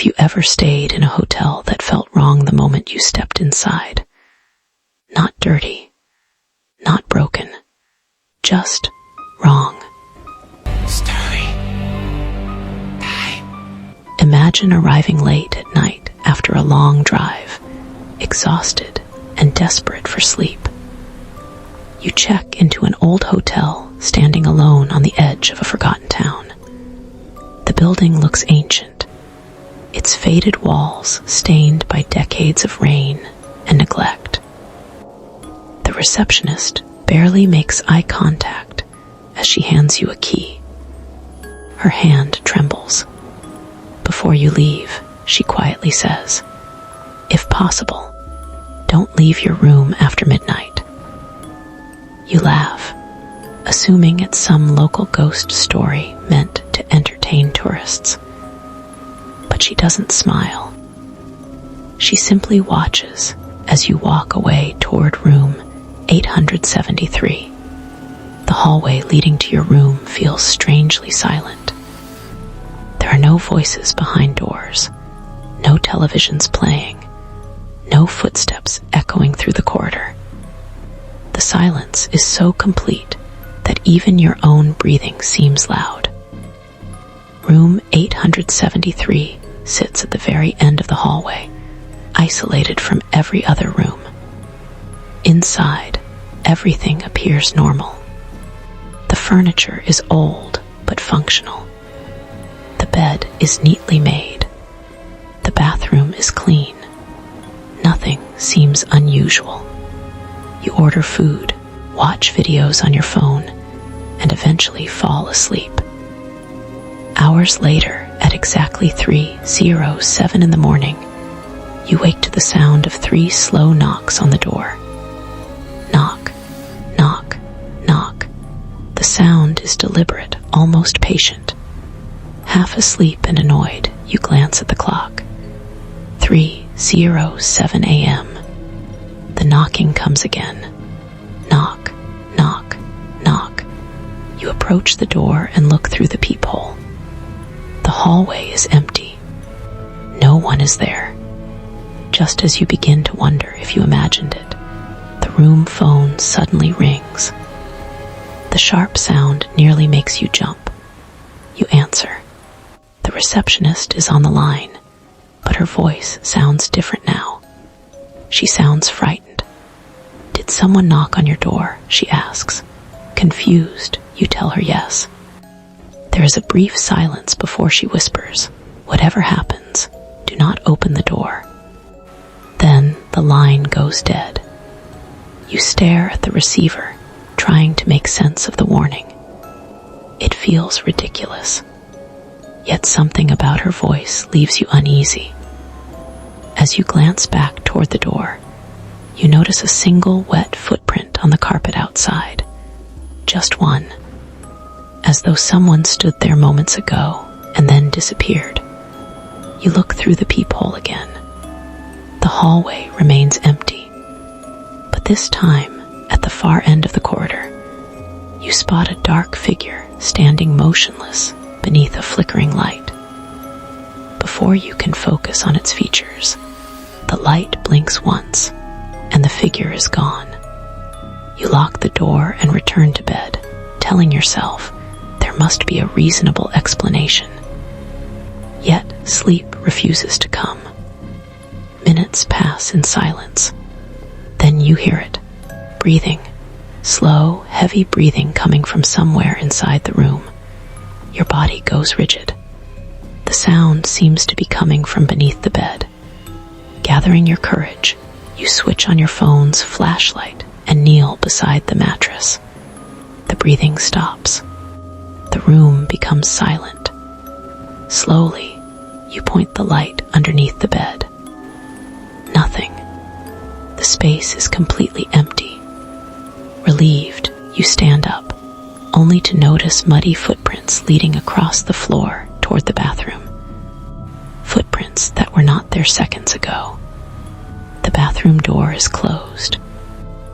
Have you ever stayed in a hotel that felt wrong the moment you stepped inside? Not dirty, not broken, just wrong. Story time. Imagine arriving late at night after a long drive, exhausted and desperate for sleep. You check into an old hotel standing alone on the edge of a forgotten town. The building looks ancient, its faded walls stained by decades of rain and neglect. The receptionist barely makes eye contact as she hands you a key. Her hand trembles. Before you leave, she quietly says, "If possible, don't leave your room after midnight." You laugh, assuming it's some local ghost story meant to entertain tourists. But she doesn't smile. She simply watches as you walk away toward room 873. The hallway leading to your room feels strangely silent. There are no voices behind doors, no televisions playing, no footsteps echoing through the corridor. The silence is so complete that even your own breathing seems loud. Room 873 sits at the very end of the hallway, isolated from every other room. Inside, everything appears normal. The furniture is old but functional. The bed is neatly made. The bathroom is clean. Nothing seems unusual. You order food, watch videos on your phone, and eventually fall asleep. Hours later, at exactly 3:07 in the morning, you wake to the sound of 3 slow knocks on the door. Knock, knock, knock. The sound is deliberate, almost patient. Half asleep and annoyed, you glance at the clock. 3:07 a.m. The knocking comes again. Knock, knock, knock. You approach the door and look through the peephole. The hallway is empty. No one is there. Just as you begin to wonder if you imagined it, the room phone suddenly rings. The sharp sound nearly makes you jump. You answer. The receptionist is on the line, but her voice sounds different now. She sounds frightened. "Did someone knock on your door?" she asks. Confused, you tell her yes. There is a brief silence before she whispers, "Whatever happens, do not open the door." Then the line goes dead. You stare at the receiver, trying to make sense of the warning. It feels ridiculous. Yet something about her voice leaves you uneasy. As you glance back toward the door, you notice a single wet footprint on the carpet outside. Just one. As though someone stood there moments ago and then disappeared. You look through the peephole again. The hallway remains empty. But this time, at the far end of the corridor, you spot a dark figure standing motionless beneath a flickering light. Before you can focus on its features, the light blinks once, and the figure is gone. You lock the door and return to bed, telling yourself there must be a reasonable explanation. Yet sleep refuses to come. Minutes pass in silence. Then you hear it, breathing, slow, heavy breathing coming from somewhere inside the room. Your body goes rigid. The sound seems to be coming from beneath the bed. Gathering your courage, you switch on your phone's flashlight and kneel beside the mattress. The breathing stops. The room becomes silent. Slowly, you point the light underneath the bed. Nothing. The space is completely empty. Relieved, you stand up, only to notice muddy footprints leading across the floor toward the bathroom. Footprints that were not there seconds ago. The bathroom door is closed.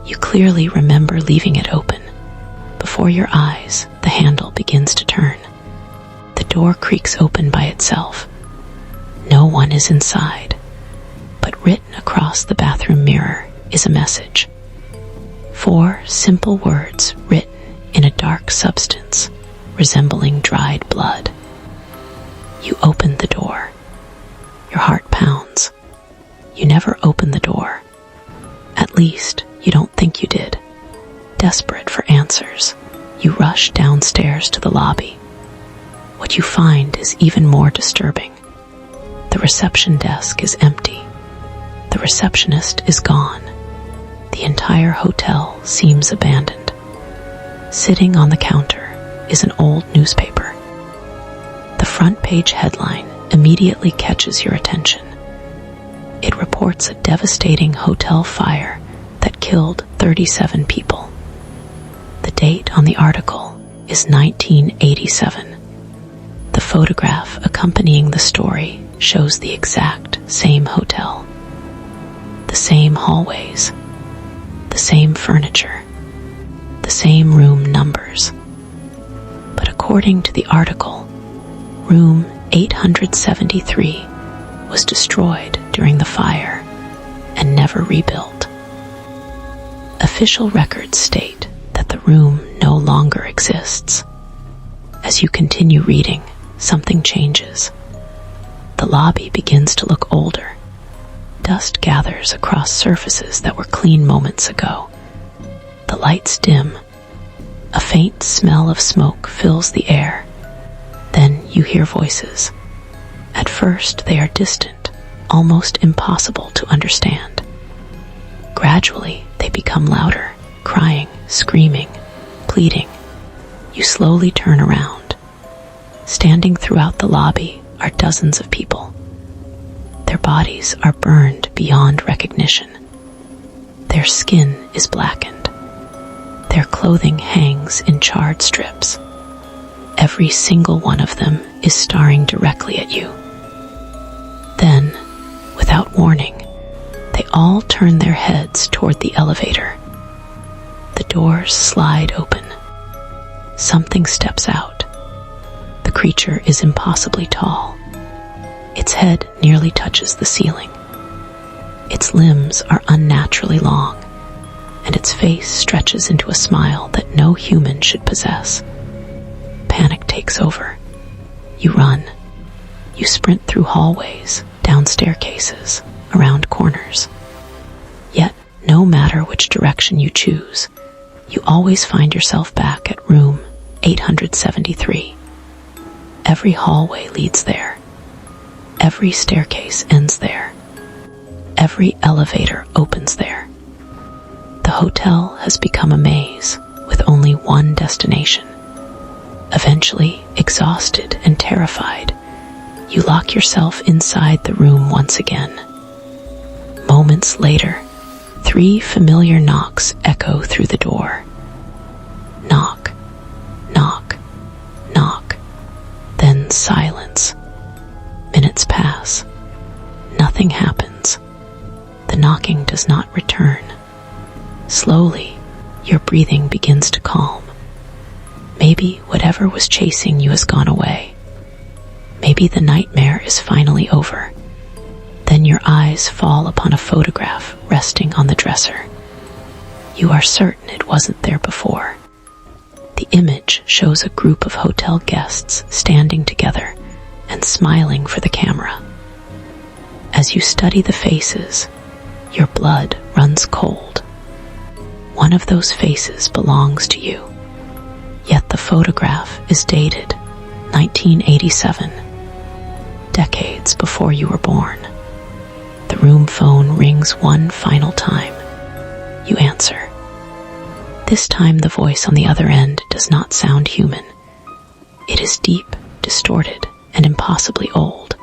You clearly remember leaving it open. Before your eyes, the handle begins to turn. The door creaks open by itself. No one one is inside, but written across the bathroom mirror is a message. 4 simple words written in a dark substance resembling dried blood. You open the door. Your heart pounds. You never open the door. At least, you don't think you did. Desperate for answers, you rush downstairs to the lobby. What you find is even more disturbing. The reception desk is empty. The receptionist is gone. The entire hotel seems abandoned. Sitting on the counter is an old newspaper. The front page headline immediately catches your attention. It reports a devastating hotel fire that killed 37 people. The date on the article is 1987. The photograph accompanying the story shows the exact same hotel. The same hallways, the same furniture, the same room numbers. But according to the article, room 873 was destroyed during the fire and never rebuilt. Official records state that the room no longer exists. As you continue reading, something changes. The lobby begins to look older. Dust gathers across surfaces that were clean moments ago. The lights dim. A faint smell of smoke fills the air. Then you hear voices. At first, they are distant, almost impossible to understand. Gradually, they become louder, crying, screaming, pleading. You slowly turn around. Standing throughout the lobby are dozens of people. Their bodies are burned beyond recognition. Their skin is blackened. Their clothing hangs in charred strips. Every single one of them is staring directly at you. Then, without warning, they all turn their heads toward the elevator. The doors slide open. Something steps out. The creature is impossibly tall. Its head nearly touches the ceiling. Its limbs are unnaturally long, and its face stretches into a smile that no human should possess. Panic takes over. You run. You sprint through hallways, down staircases, around corners. Yet, no matter which direction you choose, you always find yourself back at room 873. Every hallway leads there. Every staircase ends there. Every elevator opens there. The hotel has become a maze with only one destination. Eventually, exhausted and terrified, you lock yourself inside the room once again. Moments later, 3 familiar knocks echo through the door. Knock, knock, knock. Then silence. Minutes pass. Nothing happens. The knocking does not return. Slowly, your breathing begins to calm. Maybe whatever was chasing you has gone away. Maybe the nightmare is finally over. Then your eyes fall upon a photograph resting on the dresser. You are certain it wasn't there before. The image shows a group of hotel guests standing together and smiling for the camera. As you study the faces, your blood runs cold. One of those faces belongs to you. Yet the photograph is dated 1987, decades before you were born. The room phone rings one final time. You answer. This time the voice on the other end does not sound human. It is deep, distorted, and impossibly old.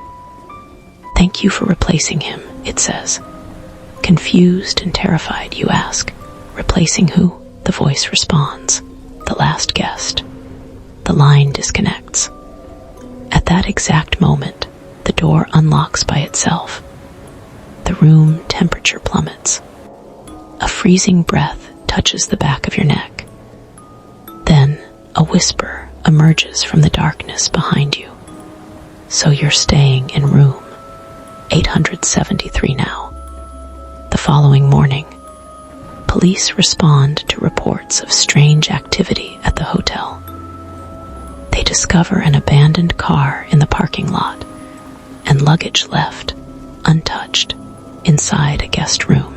"Thank you for replacing him," it says. Confused and terrified, you ask, "Replacing who?" The voice responds, "The last guest." The line disconnects. At that exact moment, the door unlocks by itself. The room temperature plummets. A freezing breath touches the back of your neck. Then a whisper emerges from the darkness behind you. "So you're staying in room 873 now. The following morning, police respond to reports of strange activity at the hotel. They discover an abandoned car in the parking lot and luggage left, untouched, inside a guest room.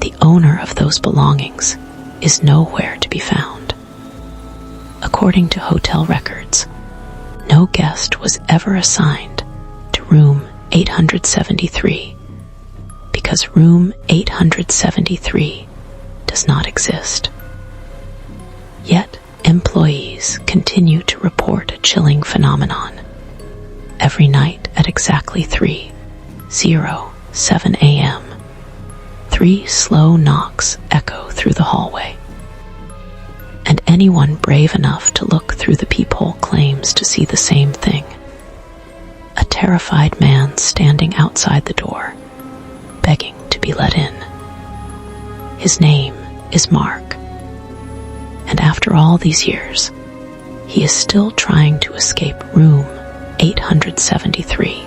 The owner of those belongings is nowhere to be found. According to hotel records, no guest was ever assigned to room 873 because room 873 does not exist. Yet, employees continue to report a chilling phenomenon. Every night at exactly 3:07 a.m., 3 slow knocks echo through the hallway. And anyone brave enough to look through the peephole claims to see the same thing. A terrified man standing outside the door, begging to be let in. His name is Mark. And after all these years, he is still trying to escape room 873.